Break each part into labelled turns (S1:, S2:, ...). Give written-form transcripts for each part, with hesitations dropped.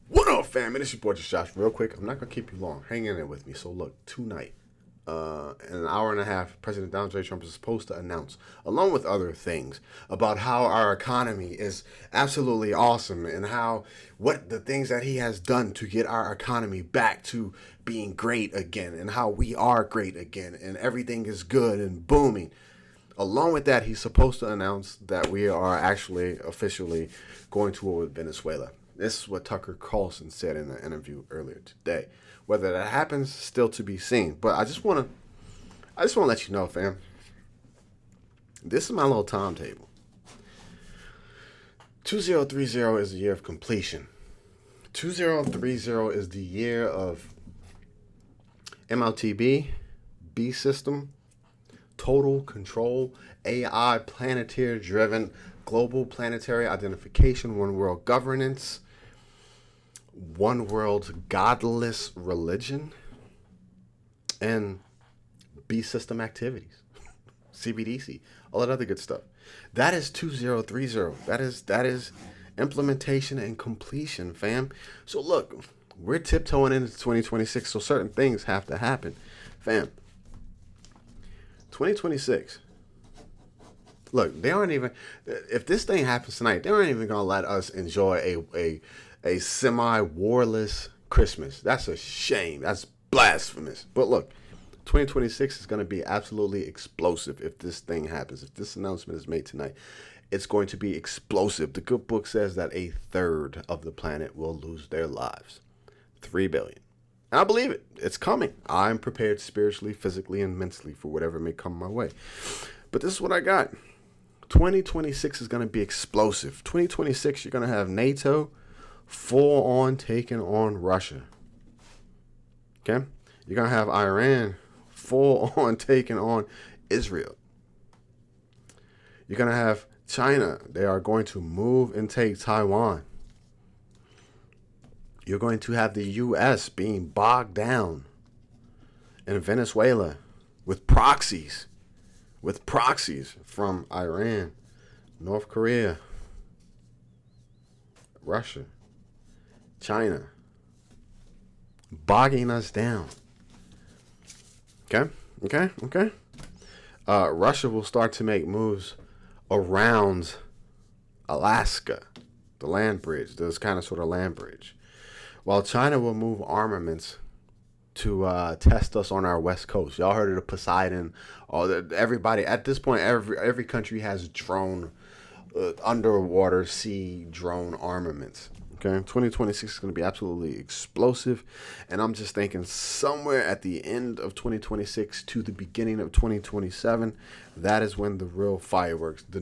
S1: What up, fam? It's your boy, Josh. Real quick, I'm not going to keep you long. Hang in there with me. So, look, tonight, in an hour and a half, President Donald J. Trump is supposed to announce, along with other things, about how our economy is absolutely awesome and how what the things that he has done to get our economy back to being great again and how we are great again and everything is good and booming. Along with that, he's supposed to announce that we are actually officially going to war with Venezuela. This is what Tucker Carlson said in an interview earlier today. Whether that happens, still to be seen. But I just want to let you know, fam. This is my little timetable. 2030 is the year of completion. 2030 is the year of MLTB, B system, total control, AI, planetary driven, global planetary identification, one world governance, one world godless religion, and B system activities, CBDC, all that other good stuff. That is 2030. That is implementation and completion, fam. So look, we're tiptoeing into 2026, so certain things have to happen, fam. 2026. Look, they aren't even. If this thing happens tonight, they aren't even gonna let us enjoy a semi-warless Christmas. That's a shame. That's blasphemous. But look, 2026 is gonna be absolutely explosive if this thing happens. If this announcement is made tonight, it's going to be explosive. The good book says that a third of the planet will lose their lives. 3 billion. And I believe it. It's coming. I'm prepared spiritually, physically, and mentally for whatever may come my way. But this is what I got. 2026 is going to be explosive. 2026, you're going to have NATO full on taking on Russia. Okay? You're going to have Iran full on taking on Israel. You're going to have China. They are going to move and take Taiwan. You're going to have the U.S. being bogged down in Venezuela with proxies from Iran, North Korea, Russia, China, bogging us down. Okay. Russia will start to make moves around Alaska, the land bridge, this kind of sort of land bridge. While China will move armaments to test us on our west coast. Y'all heard of the Poseidon? Everybody at this point, every country has drone, underwater sea drone armaments. Okay, 2026 is going to be absolutely explosive, and I'm just thinking somewhere at the end of 2026 to the beginning of 2027, that is when the real fireworks, the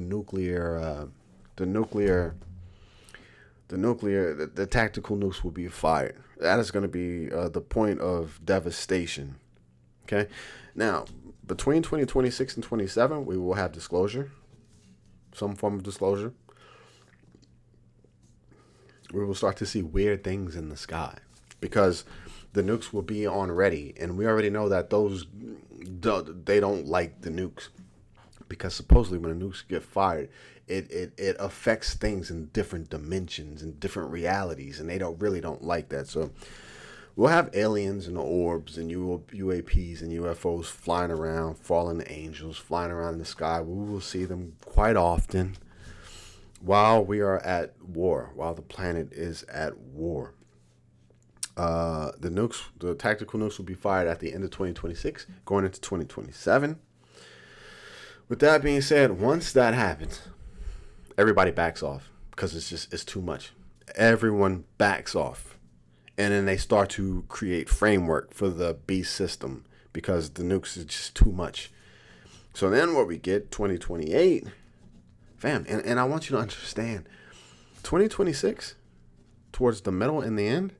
S1: tactical nukes will be fired. That is going to be the point of devastation. Okay? Now, between 2026 and 27, we will have disclosure, some form of disclosure. We will start to see weird things in the sky because the nukes will be on ready, and we already know that they don't like the nukes because supposedly when the nukes get fired, it affects things in different dimensions and different realities, and they don't like that. So we'll have aliens and orbs and UAPs and UFOs flying around, fallen angels flying around in the sky. We will see them quite often while we are at war, while the planet is at war. The tactical nukes will be fired at the end of 2026, going into 2027. With that being said, once that happens, everybody backs off because it's too much. Everyone backs off. And then they start to create framework for the beast system because the nukes is just too much. So then what we get, 2028, fam, and I want you to understand, 2026, towards the middle and the end,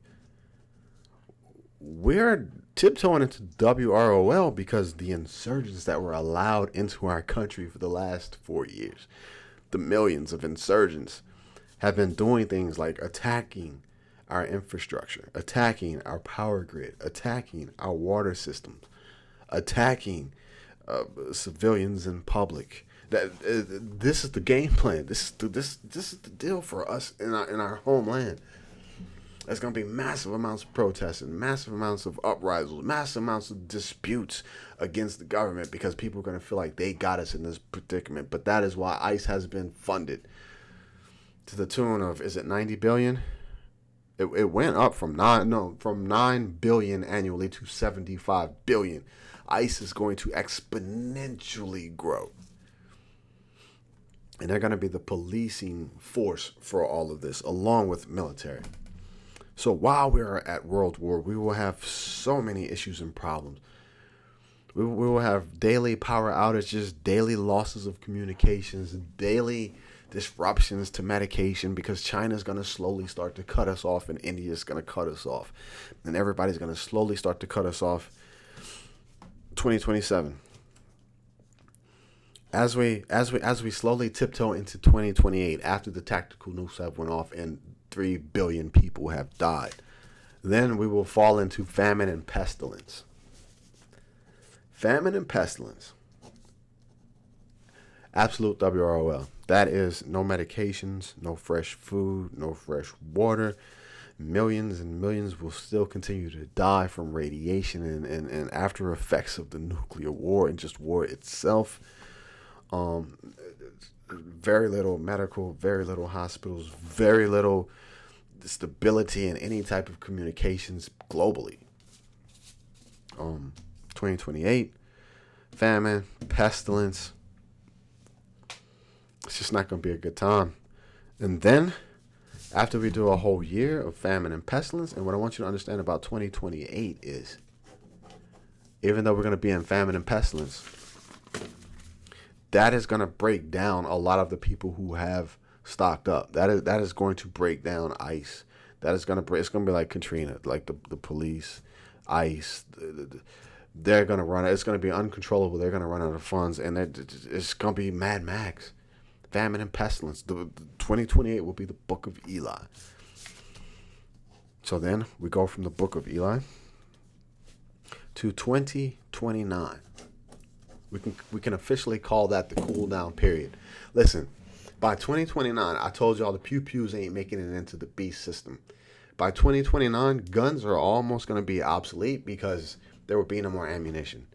S1: we're tiptoeing into WROL because the insurgents that were allowed into our country for the last 4 years, the millions of insurgents, have been doing things like attacking our infrastructure, attacking our power grid, attacking our water systems, attacking civilians in public. This is the game plan. This is the deal for us in our homeland. There's going to be massive amounts of protesting, massive amounts of uprisings, massive amounts of disputes against the government because people are going to feel like they got us in this predicament. But that is why ICE has been funded to the tune of, is it 90 billion? It went up from 9 billion annually to 75 billion. ICE is going to exponentially grow. And they're going to be the policing force for all of this, along with military. So while we are at World War, we will have so many issues and problems. We will have daily power outages, daily losses of communications, daily disruptions to medication because China's going to slowly start to cut us off and India's going to cut us off. And everybody's going to slowly start to cut us off 2027. As we slowly tiptoe into 2028 after the tactical nukes have went off and 3 billion people have died, then we will fall into famine and pestilence. Famine and pestilence. Absolute WROL. That is no medications, no fresh food, no fresh water. Millions and millions will still continue to die from radiation and after effects of the nuclear war and just war itself. Very little medical, very little hospitals, very little stability in any type of communications globally. 2028, famine, pestilence. It's just not going to be a good time. And then, after we do a whole year of famine and pestilence, and what I want you to understand about 2028 is, even though we're going to be in famine and pestilence, that is going to break down a lot of the people who have stocked up. That is going to break down ICE. That is going to break. It's going to be like Katrina, like the police, ICE. They're going to run. It's going to be uncontrollable. They're going to run out of funds, and it's going to be Mad Max, famine and pestilence. The 2028 will be the Book of Eli. So then we go from the Book of Eli to 2029. We can officially call that the cool down period. Listen, by 2029, I told y'all the pew-pews ain't making it into the beast system. By 2029, guns are almost going to be obsolete because there will be no more ammunition.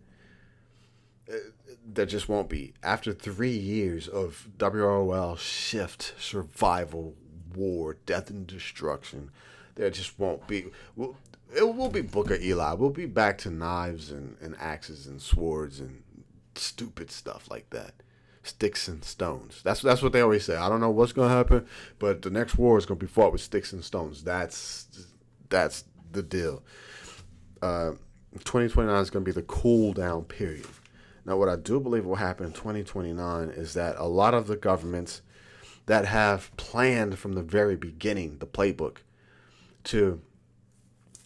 S1: There just won't be. After 3 years of WROL, shift, survival, war, death and destruction, there just won't be. It will be Book of Eli. We'll be back to knives and axes and swords and stupid stuff like that. Sticks and stones. That's what they always say. I don't know what's going to happen, but the next war is going to be fought with sticks and stones. That's the deal. 2029 is going to be the cool down period. Now, what I do believe will happen in 2029 is that a lot of the governments that have planned from the very beginning, the playbook, to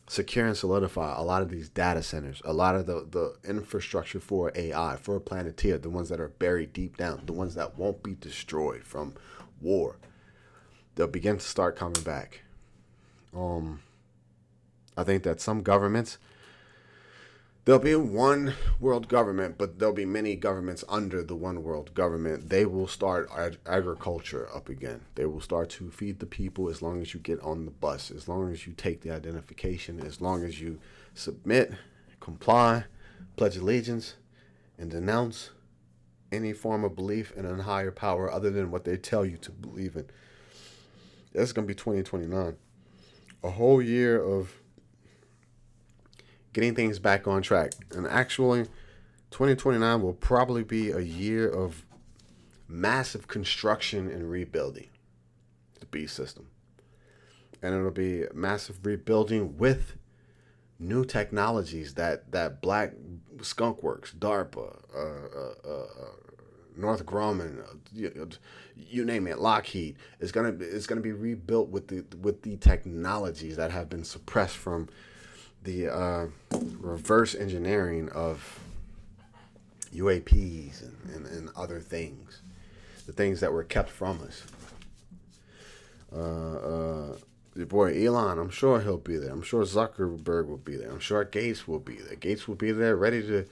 S1: secure and solidify a lot of these data centers, a lot of the infrastructure for AI, for Planeteer, the ones that are buried deep down, the ones that won't be destroyed from war, they'll begin to start coming back. I think that some governments, there'll be one world government, but there'll be many governments under the one world government. They will start agriculture up again. They will start to feed the people as long as you get on the bus, as long as you take the identification, as long as you submit, comply, pledge allegiance, and denounce any form of belief in a higher power other than what they tell you to believe in. That's going to be 2029. A whole year of getting things back on track. And actually, 2029 will probably be a year of massive construction and rebuilding the beast system. And it'll be massive rebuilding with new technologies that Black Skunk Works, DARPA, North Grumman, you name it, Lockheed, is gonna be rebuilt with the technologies that have been suppressed from the reverse engineering of UAPs and other things, the things that were kept from us. Your boy Elon, I'm sure he'll be there. I'm sure Zuckerberg will be there. I'm sure Gates will be there. Gates will be there, ready to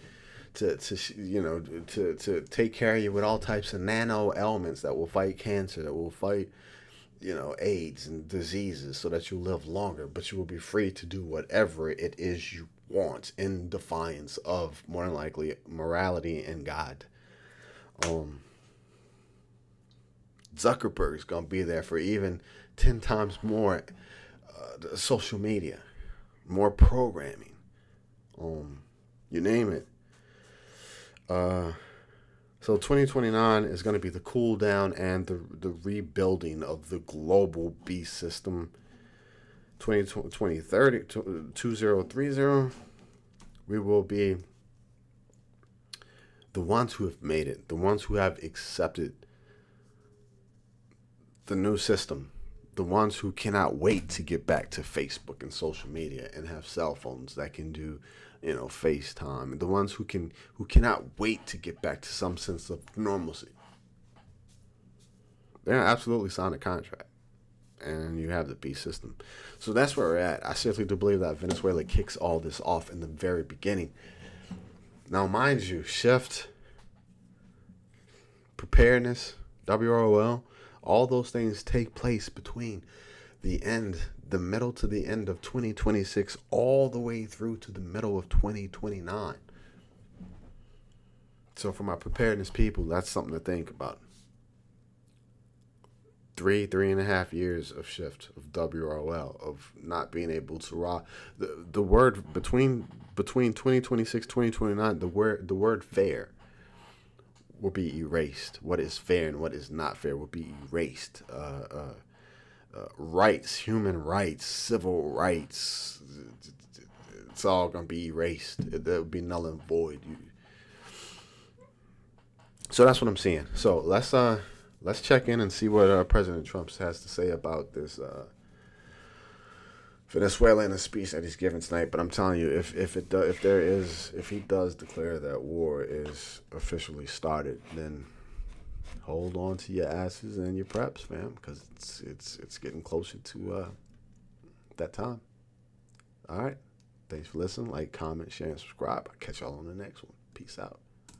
S1: take care of you with all types of nano elements that will fight cancer, that will fight AIDS and diseases so that you live longer, but you will be free to do whatever it is you want in defiance of, more than likely, morality and God. Um, Zuckerberg's gonna be there for even 10 times more social media, more programming, you name it. Uh, so 2029 is going to be the cool down and the rebuilding of the global beast system. 2030, 2030, we will be the ones who have made it, the ones who have accepted the new system, the ones who cannot wait to get back to Facebook and social media and have cell phones that can do, FaceTime, the ones who cannot wait to get back to some sense of normalcy. They're absolutely sign a contract, and you have the beast system. So that's where we're at. I seriously do believe that Venezuela kicks all this off in the very beginning. Now, mind you, shift, preparedness, WROL, all those things take place between the middle to the end of 2026, all the way through to the middle of 2029. So for my preparedness people, that's something to think about. 3.5 years of shift of WROL, of not being able to raw. The word between 2026 2029, the word fair will be erased. What is fair and what is not fair will be erased. Rights, human rights, civil rights, it's all gonna be erased. That would be null and void. So that's what I'm seeing. So let's check in and see what President Trump has to say about this Venezuela in a speech that he's given tonight. But I'm telling you, if he does declare that war is officially started, then hold on to your asses and your preps, fam, because it's getting closer to that time. All right. Thanks for listening. Like, comment, share, and subscribe. I'll catch y'all on the next one. Peace out.